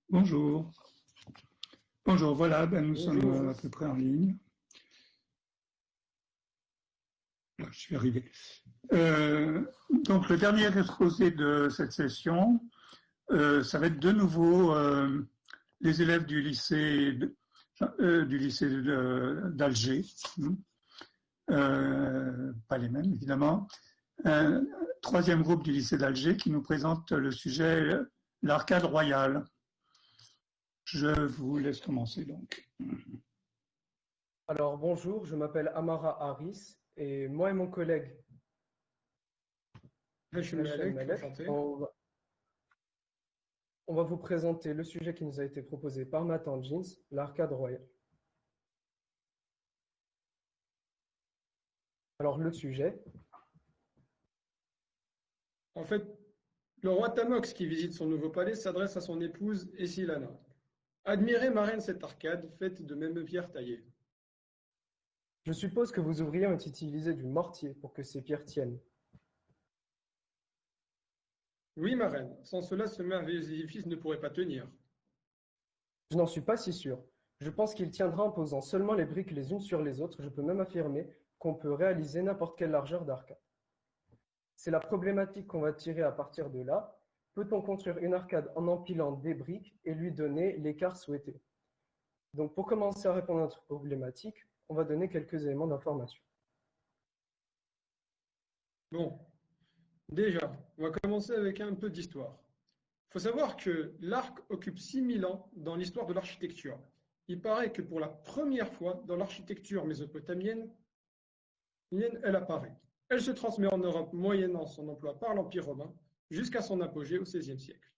Bonjour. Bonjour, voilà, nous sommes Bonjour. à peu près en ligne. Là, je suis arrivé. Donc, le dernier exposé de cette session, ça va être de nouveau les élèves du lycée d'Alger. Pas les mêmes, évidemment. Troisième groupe du lycée d'Alger qui nous présente le sujet l'arcade royale. Je vous laisse commencer donc. Alors bonjour, je m'appelle Amara Harris et moi et mon collègue Hachem Hachem Malek, Malek, enchanté. on va vous présenter le sujet qui nous a été proposé par Nathan Jeans, l'arcade royale. Alors le sujet, En fait, le roi Tamox qui visite son nouveau palais s'adresse à son épouse Essilana. Admirez, ma reine, cette arcade faite de mêmes pierres taillées. je suppose que vos ouvriers ont utilisé du mortier pour que ces pierres tiennent. Oui, ma reine, sans cela, ce merveilleux édifice ne pourrait pas tenir. Je n'en suis pas si sûr. Je pense qu'il tiendra en posant seulement les briques les unes sur les autres. Je peux même affirmer qu'on peut réaliser n'importe quelle largeur d'arcade. C'est la problématique qu'on va tirer à partir de là. Peut-on construire une arcade en empilant des briques et lui donner l'écart souhaité? Donc pour commencer à répondre à notre problématique, on va donner quelques éléments d'information. Bon, déjà, on va commencer avec un peu d'histoire. Il faut savoir que l'arc occupe 6000 ans dans l'histoire de l'architecture. Il paraît que pour la première fois dans l'architecture mésopotamienne, elle apparaît. Elle se transmet en Europe moyennant son emploi par l'Empire romain jusqu'à son apogée au XVIe siècle.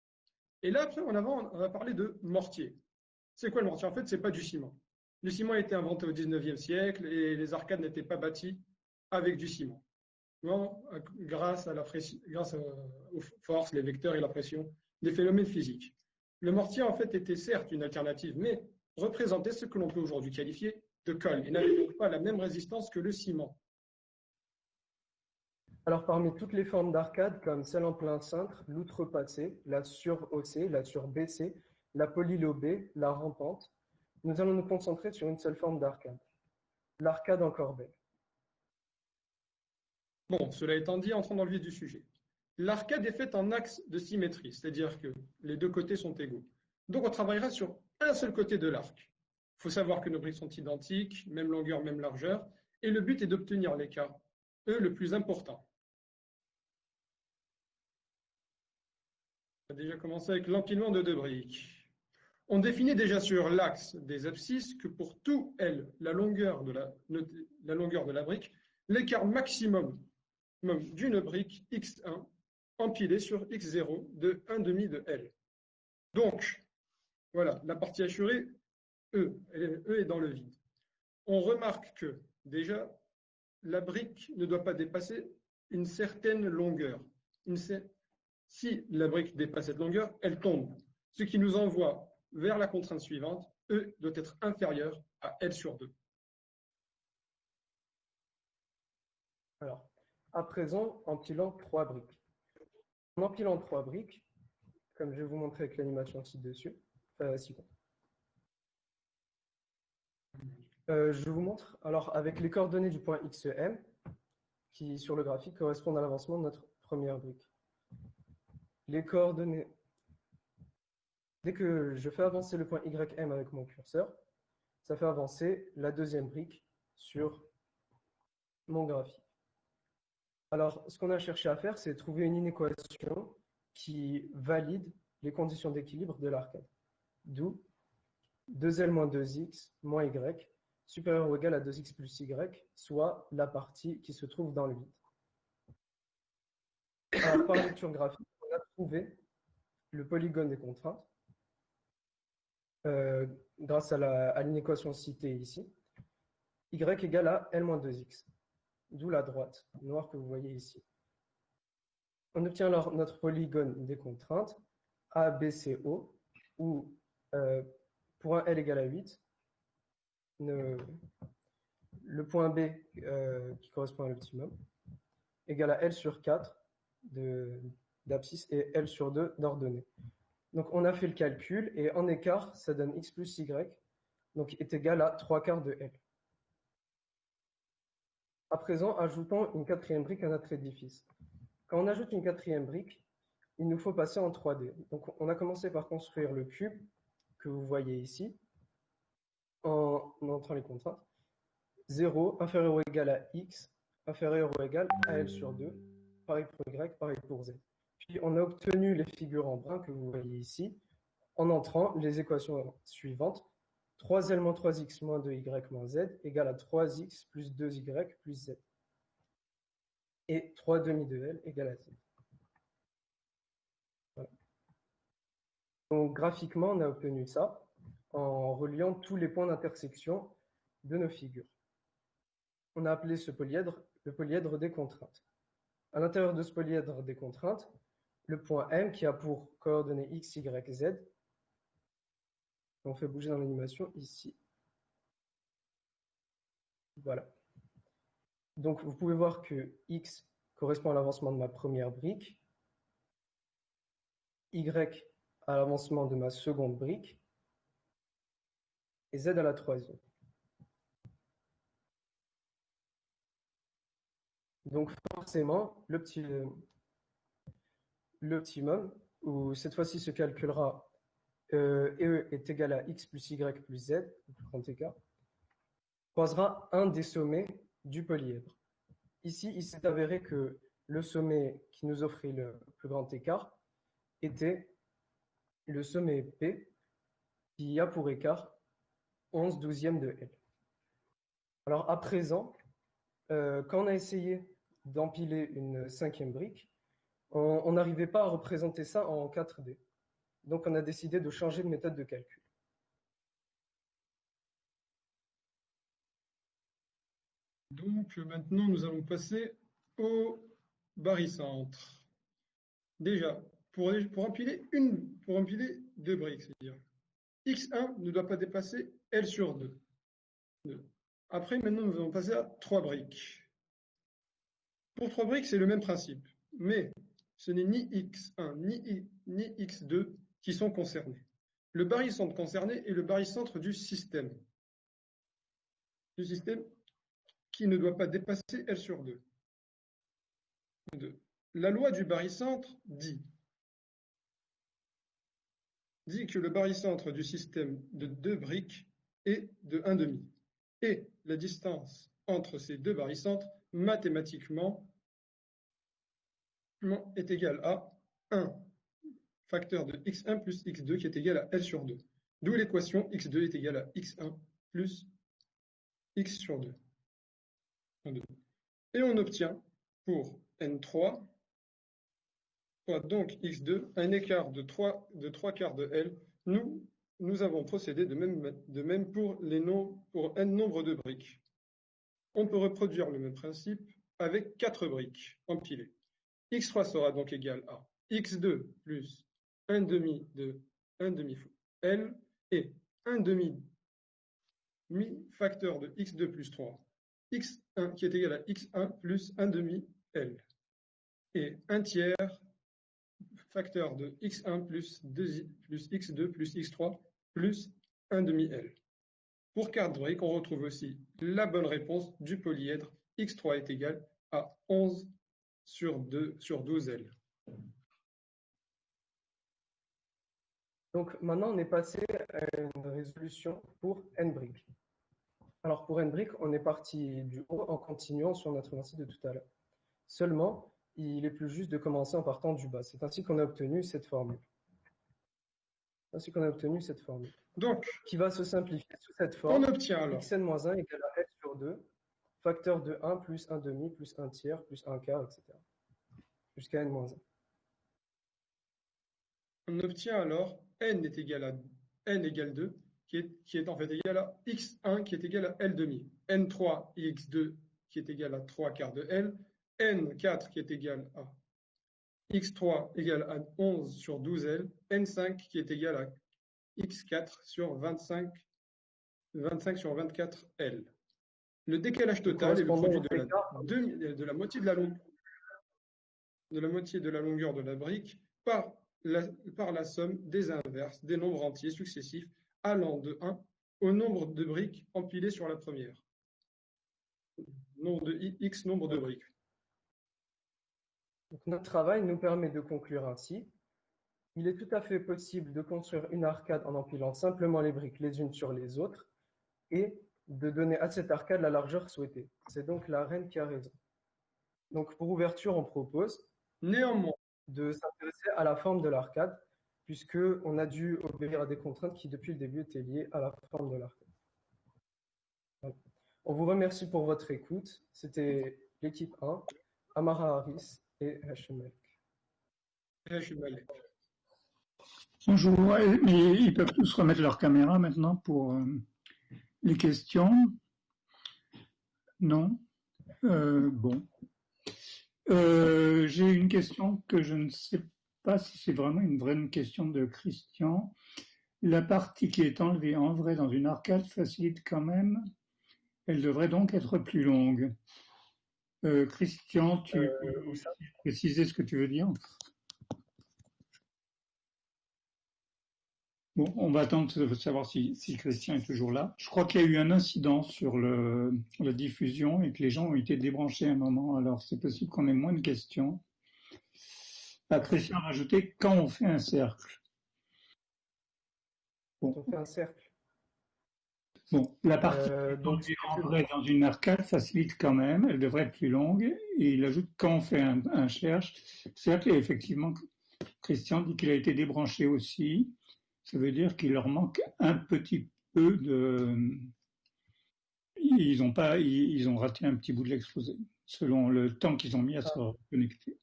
Et là, après, on va parler de mortier. C'est quoi le mortier? En fait, ce n'est pas du ciment. Le ciment a été inventé au XIXe siècle et les arcades n'étaient pas bâties avec du ciment. Non, grâce aux forces, les vecteurs et la pression des phénomènes physiques. Le mortier, en fait, était certes une alternative, mais représentait ce que l'on peut aujourd'hui qualifier de colle et n'avait donc pas la même résistance que le ciment. Alors parmi toutes les formes d'arcade, comme celle en plein cintre, l'outrepassée, la surhaussée, la surbaissée, la polylobée, la rampante, nous allons nous concentrer sur une seule forme d'arcade, l'arcade en corbeille. Bon, cela étant dit, entrons dans le vif du sujet. L'arcade est faite en axe de symétrie, c'est-à-dire que les deux côtés sont égaux. Donc on travaillera sur un seul côté de l'arc. Il faut savoir que nos briques sont identiques, même longueur, même largeur, et le but est d'obtenir l'écart, le plus important. On va déjà commencer avec l'empilement de deux briques. On définit déjà sur l'axe des abscisses que pour tout L, la longueur de la brique, l'écart maximum d'une brique x1 empilée sur x0 de 1,5 de L. Donc, voilà, la partie assurée, E est dans le vide. On remarque que, déjà, la brique ne doit pas dépasser une certaine longueur. Si la brique dépasse cette longueur, elle tombe, ce qui nous envoie vers la contrainte suivante, E doit être inférieur à L sur 2. Alors, à présent, empilant trois briques. En empilant trois briques, comme je vais vous montrer avec l'animation ci-dessus, je vous montre alors avec les coordonnées du point XM qui sur le graphique correspondent à l'avancement de notre première brique. Les coordonnées, dès que je fais avancer le point YM avec mon curseur, ça fait avancer la deuxième brique sur mon graphique. Alors, ce qu'on a cherché à faire, c'est trouver une inéquation qui valide les conditions d'équilibre de l'arcade. D'où 2L moins 2X moins Y supérieur ou égal à 2X plus Y, soit la partie qui se trouve dans le vide. Alors, par lecture graphique, on a trouvé le polygone des contraintes grâce à l'inéquation citée ici. Y égale à L moins 2X, d'où la droite noire que vous voyez ici. On obtient alors notre polygone des contraintes ABCO, où pour un L égale à 8, le point B qui correspond à l'optimum égale à L sur 4 d'abscisse et L sur 2 d'ordonnée. Donc, on a fait le calcul et en écart, ça donne x plus y, donc est égal à 3/4 de L. À présent, ajoutons une quatrième brique à notre édifice. Quand on ajoute une quatrième brique, il nous faut passer en 3D. Donc, on a commencé par construire le cube que vous voyez ici, en entrant les contraintes. 0 inférieur ou égal à x, inférieur ou égal à L sur 2, pareil pour y, pareil pour z. Puis, on a obtenu les figures en brun que vous voyez ici, en entrant les équations suivantes. 3L moins 3x moins 2y moins z égale à 3x plus 2y plus z. Et 3 demi de L égale à z. Voilà. Donc graphiquement, on a obtenu ça en reliant tous les points d'intersection de nos figures. On a appelé ce polyèdre le polyèdre des contraintes. À l'intérieur de ce polyèdre des contraintes, le point M qui a pour coordonnées x, y, z, on fait bouger dans l'animation ici. Voilà. Donc vous pouvez voir que x correspond à l'avancement de ma première brique, y à l'avancement de ma seconde brique, et z à la troisième. Donc forcément, l'optimum, où cette fois-ci se calculera E est égal à x plus y plus z, le plus grand écart, croisera un des sommets du polyèdre. Ici, il s'est avéré que le sommet qui nous offrait le plus grand écart était le sommet P, qui a pour écart 11/12 de L. Alors à présent, quand on a essayé d'empiler une cinquième brique, on n'arrivait pas à représenter ça en 4D. Donc on a décidé de changer de méthode de calcul. Donc maintenant, nous allons passer au barycentre. Déjà, pour empiler deux briques, c'est-à-dire x1 ne doit pas dépasser L sur 2. Après, maintenant, nous allons passer à 3 briques. Pour 3 briques, c'est le même principe, mais ce n'est ni x1 ni x2 qui sont concernés. Le barycentre concerné est le barycentre du système qui ne doit pas dépasser L sur 2. La loi du barycentre dit que le barycentre du système de 2 briques est de 1,5. Et la distance entre ces deux barycentres, mathématiquement, est égale à 1 facteur de x1 plus x2 qui est égal à L sur 2. D'où l'équation x2 est égal à x1 plus x sur 2. Et on obtient pour n3, donc x2, un écart de 3/4 de L. Nous avons procédé de même pour n nombre de briques. On peut reproduire le même principe avec 4 briques empilées. x3 sera donc égal à x2 plus 1/2 de 1/2 fois L et 1/2 facteur de x2 plus 3, x1 qui est égal à x1 plus 1/2 L et 1 tiers facteur de x1 plus x2 plus x3 plus 1/2 L. Pour 4 briques, on retrouve aussi la bonne réponse du polyèdre x3 est égal à 11 sur 12 L. Donc maintenant, on est passé à une résolution pour n briques. Alors pour n briques, on est parti du haut en continuant sur notre lancée de tout à l'heure. Seulement, il est plus juste de commencer en partant du bas. C'est ainsi qu'on a obtenu cette formule. Donc, qui va se simplifier sous cette forme. On obtient alors xn-1 égale à L sur 2, facteur de 1 plus 1/2 plus 1 tiers plus 1 quart, etc. Jusqu'à n-1. On obtient alors n égale 2, qui est en fait égal à x1 qui est égal à L/2, n3 x2 qui est égal à 3/4 de L, n4 qui est égal à x3 égale à 11 sur 12 L, n5 qui est égal à x4 sur 25 sur 24 L. Le décalage total est le produit de la moitié de la longueur de la brique par par la somme des inverses des nombres entiers successifs allant de 1 au nombre de briques empilées sur la première. Nombre de x nombre de briques. Donc, notre travail nous permet de conclure ainsi. Il est tout à fait possible de construire une arcade en empilant simplement les briques les unes sur les autres et de donner à cette arcade la largeur souhaitée. C'est donc la reine qui a raison. Donc, pour ouverture, on propose Néanmoins, de s'intéresser à la forme de l'arcade, puisqu'on a dû obéir à des contraintes qui, depuis le début, étaient liées à la forme de l'arcade. Voilà. On vous remercie pour votre écoute. C'était l'équipe 1, Amara Harris et HML. Bonjour, mais ils peuvent tous remettre leur caméra maintenant pour les questions. Non? Bon. J'ai une question que je ne sais pas si c'est vraiment une vraie question de Christian. La partie qui est enlevée en vrai dans une arcade facilite quand même. Elle devrait donc être plus longue. Christian, tu peux préciser ce que tu veux dire? Bon, on va attendre de savoir si Christian est toujours là. Je crois qu'il y a eu un incident sur la diffusion et que les gens ont été débranchés à un moment. Alors, c'est possible qu'on ait moins de questions. Christian a rajouté quand on fait un cercle. Bon. Quand on fait un cercle. Bon, la partie en vrai dans une arcade facilite quand même. Elle devrait être plus longue. Et il ajoute quand on fait un cercle. Et effectivement, Christian dit qu'il a été débranché aussi. Ça veut dire qu'il leur manque un petit peu de... Ils ont raté un petit bout de l'exposé, selon le temps qu'ils ont mis à se reconnecter.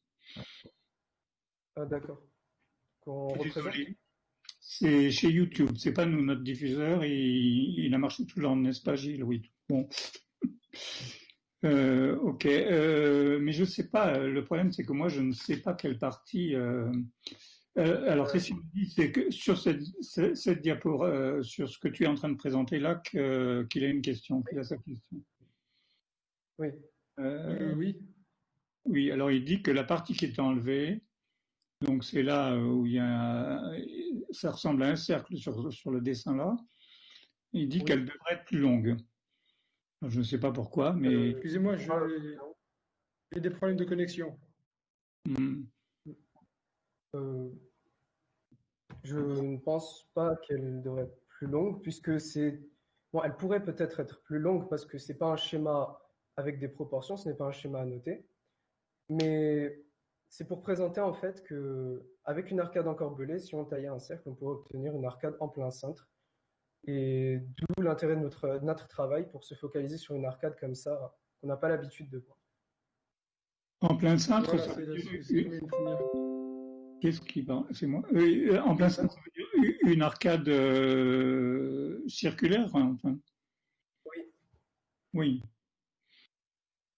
Ah, d'accord. C'est chez YouTube, c'est pas nous, notre diffuseur, il a marché tout le long, n'est-ce pas Gilles? Oui. Bon. Ok, mais je sais pas, le problème c'est que moi je ne sais pas quelle partie... alors, Christian dit, c'est que sur cette diapo, sur ce que tu es en train de présenter là, qu'il a une question, qu'il a sa question. Oui. Oui. Oui, alors il dit que la partie qui est enlevée, donc c'est là où il y a, ça ressemble à un cercle sur le dessin là, il dit qu'elle devrait être plus longue. Alors, je ne sais pas pourquoi, mais... Excusez-moi, j'ai des problèmes de connexion. Je ne pense pas qu'elle devrait être plus longue, puisque c'est... Bon, elle pourrait peut-être être plus longue parce que ce n'est pas un schéma avec des proportions, ce n'est pas un schéma à noter. Mais c'est pour présenter en fait qu'avec une arcade encorbelée, si on taillait un cercle, on pourrait obtenir une arcade en plein cintre. Et d'où l'intérêt de notre travail pour se focaliser sur une arcade comme ça, qu'on n'a pas l'habitude de voir. En plein cintre, voilà, qu'est-ce qui va? C'est moi. En plein cintre, ça veut dire une arcade circulaire, enfin. Oui. Oui.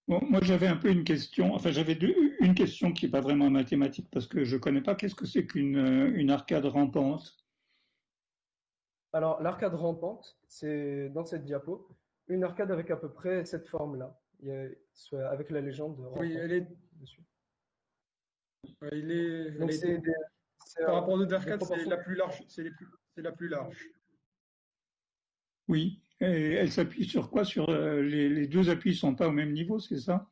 Bon, moi j'avais un peu une question, enfin j'avais une question qui n'est pas vraiment mathématique parce que je ne connais pas. Qu'est-ce que c'est qu'une arcade rampante? Alors l'arcade rampante, c'est dans cette diapo, une arcade avec à peu près cette forme-là, avec la légende de rampante. Oui, elle est dessus. Donc par rapport aux arcades, c'est la plus large. C'est la plus large. Oui. Et elle s'appuie sur quoi? Sur les deux appuis ne sont pas au même niveau, c'est ça?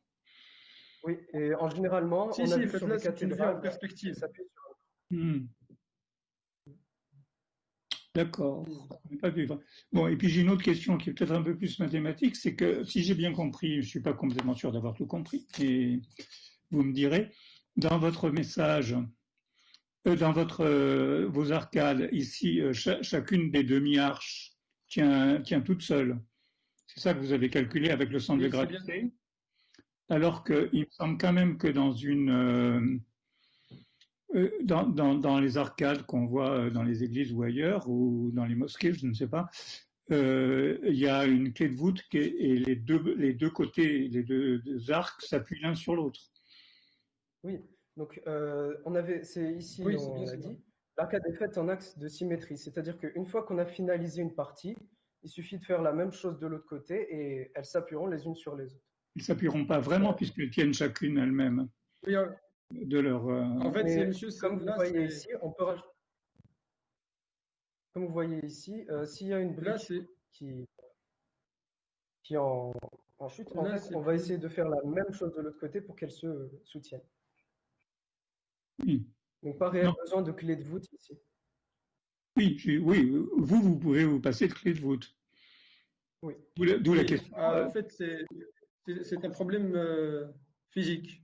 Oui, et en généralement, on a vu sur les cathédrales, en perspective. Elle s'appuie sur... D'accord. Bon, et puis j'ai une autre question qui est peut-être un peu plus mathématique, c'est que si j'ai bien compris, je ne suis pas complètement sûr d'avoir tout compris, et vous me direz, dans votre message, dans vos arcades, ici, chacune des demi-arches tient toute seule. C'est ça que vous avez calculé avec le centre de gravité. Alors qu'il me semble quand même que dans les arcades qu'on voit dans les églises ou ailleurs, ou dans les mosquées, je ne sais pas, il y a une clé de voûte et les deux côtés, les deux arcs s'appuient l'un sur l'autre. Oui, donc c'est ici, on a dit, l'arcade est faite en axe de symétrie, c'est-à-dire qu'une fois qu'on a finalisé une partie, il suffit de faire la même chose de l'autre côté et elles s'appuieront les unes sur les autres. Ils ne s'appuieront pas vraiment puisqu'elles tiennent chacune elles-mêmes. Oui, de leur... En fait, Mais monsieur, comme vous là, voyez ici, on peut comme vous voyez ici, s'il y a une là, brique qui, qui est en chute, en là, fait, c'est on va plus. essayer de faire la même chose de l'autre côté pour qu'elle se soutienne. oui, Donc, pas réel non, besoin de clé de voûte ici. oui, oui, vous pouvez vous passer de clé de voûte. Oui. D'où la Oui, question. en fait, c'est un problème physique.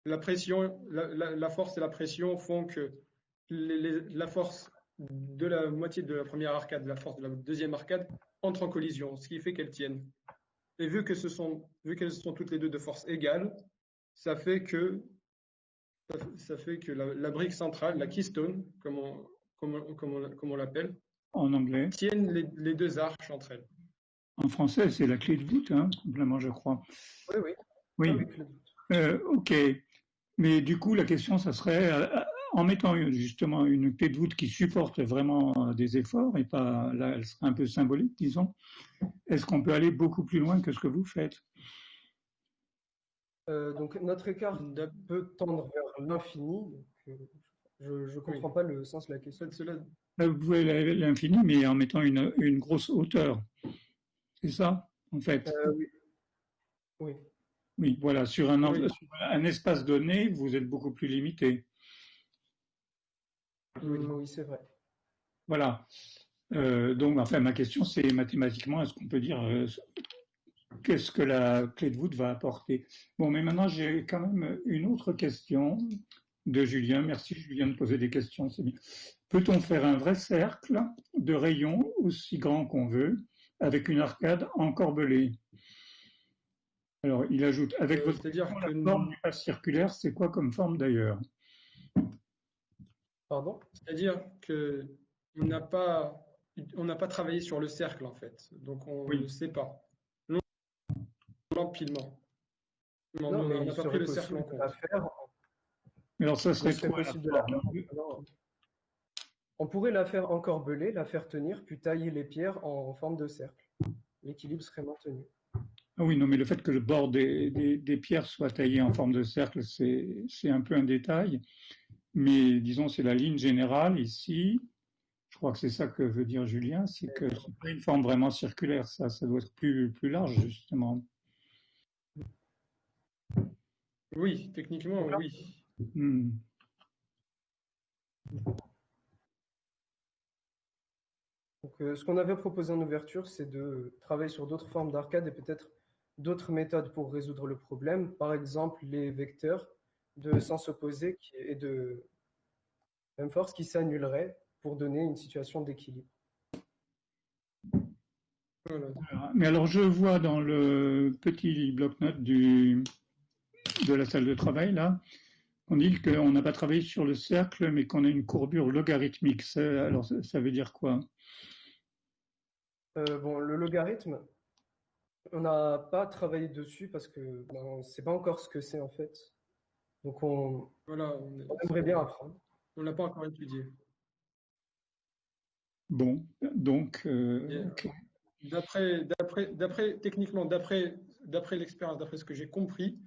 La pression, la force et la pression font que la force de la moitié de la première arcade, la force de la deuxième arcade entre en collision, ce qui fait qu'elles tiennent. Et vu qu'elles sont toutes les deux de force égale, ça fait que, ça fait que la brique centrale, la keystone, comme on l'appelle, En anglais. tienne les deux arches entre elles. En français, c'est la clé de voûte, hein, complément, je crois. Oui, oui. Oui, Oui, oui, clé de voûte. ok. Mais du coup, la question, ça serait, en mettant justement une clé de voûte qui supporte vraiment des efforts, et pas, là, elle serait un peu symbolique, disons, est-ce qu'on peut aller beaucoup plus loin que ce que vous faites? Donc, notre écart D'ab- peut tendre vers l'infini. Donc, je ne Oui. comprends pas le sens de la En question. fait, cela, Là, vous pouvez aller à l'infini, mais en mettant une grosse hauteur. C'est ça, en fait. Oui, oui. Oui, voilà, sur oui, sur un espace donné, vous êtes beaucoup plus limité. oui. Oui, c'est vrai. Voilà. Donc, enfin, ma question, c'est mathématiquement, est-ce qu'on peut dire qu'est-ce que la clé de voûte va apporter? Bon, mais maintenant, j'ai quand même une autre question de Julien. Merci, Julien, de poser des questions, c'est bien. Peut-on faire un vrai cercle de rayons aussi grand qu'on veut, avec une arcade encorbelée? Alors, il ajoute, avec votre C'est-à-dire question, que, la forme du passe circulaire, c'est quoi comme forme d'ailleurs? Pardon? c'est-à-dire que on n'a pas travaillé sur le cercle en fait, donc on ne Oui. sait pas. L'empilement. Non, mais On il n'a pas pris serait le cercle possible en de la compte. faire. Alors, ça Il serait serait quoi la possible de la faire. forme? Alors, on pourrait la faire encorbelée, la faire tenir, puis tailler les pierres en forme de cercle. L'équilibre serait maintenu. Ah oui, non, mais le fait que le bord des pierres soit taillé en forme de cercle, c'est un peu un détail. Mais disons, c'est la ligne générale ici. Je crois que c'est ça que veut dire Julien, c'est que c'est pas une forme vraiment circulaire, ça doit être plus large, justement. Oui, techniquement, Donc là, oui. Hmm. ce qu'on avait proposé en ouverture, c'est de travailler sur d'autres formes d'arcade et peut-être d'autres méthodes pour résoudre le problème. Par exemple, les vecteurs de sens opposé et de même force qui s'annuleraient pour donner une situation d'équilibre. Voilà. Mais alors, je vois dans le petit bloc-notes de la salle de travail, là, on dit qu'on n'a pas travaillé sur le cercle, mais qu'on a une courbure logarithmique. Alors, ça veut dire quoi? Bon, le logarithme, on n'a pas travaillé dessus parce que on ne sait pas encore ce que c'est en fait. Donc Voilà, on aimerait bien apprendre. on l'a pas encore étudié. Bon, donc, Et, ok. techniquement, d'après l'expérience, d'après ce que j'ai compris,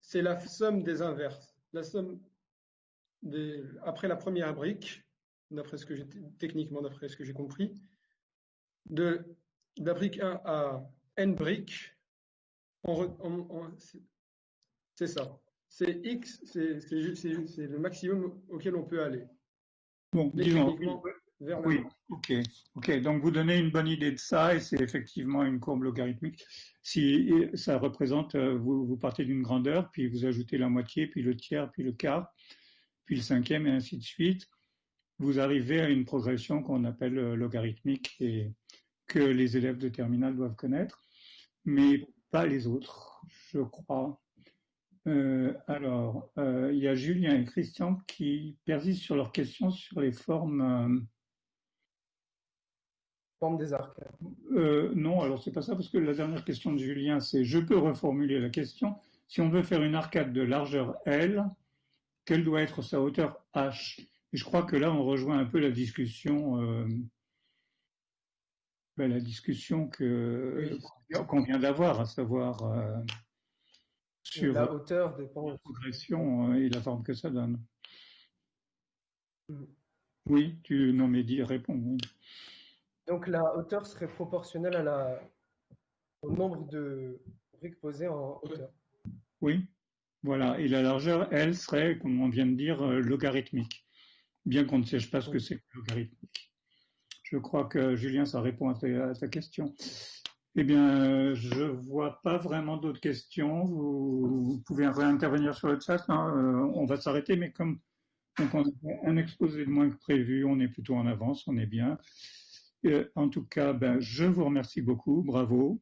c'est la somme des inverses. La somme après la première brique, techniquement, d'après ce que j'ai compris, de la brique 1 à n briques, c'est ça. C'est x, c'est le maximum auquel on peut aller. Bon, Mais disons, techniquement, vers oui, l'infini. ok, ok. Donc vous donnez une bonne idée de ça, et c'est effectivement une courbe logarithmique. Si ça représente, vous partez d'une grandeur, puis vous ajoutez la moitié, puis le tiers, puis le quart, puis le cinquième, et ainsi de suite. Vous arrivez à une progression qu'on appelle logarithmique et que les élèves de terminale doivent connaître, mais pas les autres, je crois. Il y a Julien et Christian qui persistent sur leurs questions sur les formes. Forme des arcades. Non, alors c'est pas ça, parce que la dernière question de Julien, c'est je peux reformuler la question. Si on veut faire une arcade de largeur L, quelle doit être sa hauteur H? Et je crois que là, on rejoint un peu la discussion Oui, qu'on vient d'avoir, à savoir sur La hauteur dépend. la progression et la forme que ça donne. Mhm. Oui, non mais dis, réponds. Oui. Donc la hauteur serait proportionnelle au nombre de briques posées en hauteur. Oui, voilà. Et la largeur, elle, serait, comme on vient de dire, logarithmique. Bien qu'on ne sache pas ce que Oui. c'est que logarithmique. Je crois que, Julien, ça répond à ta question. Eh bien, je vois pas vraiment d'autres questions. Vous pouvez réintervenir sur le chat. Hein. On va s'arrêter, mais comme donc on a un exposé de moins que prévu, on est plutôt en avance, on est bien. En tout cas, je vous remercie beaucoup, bravo.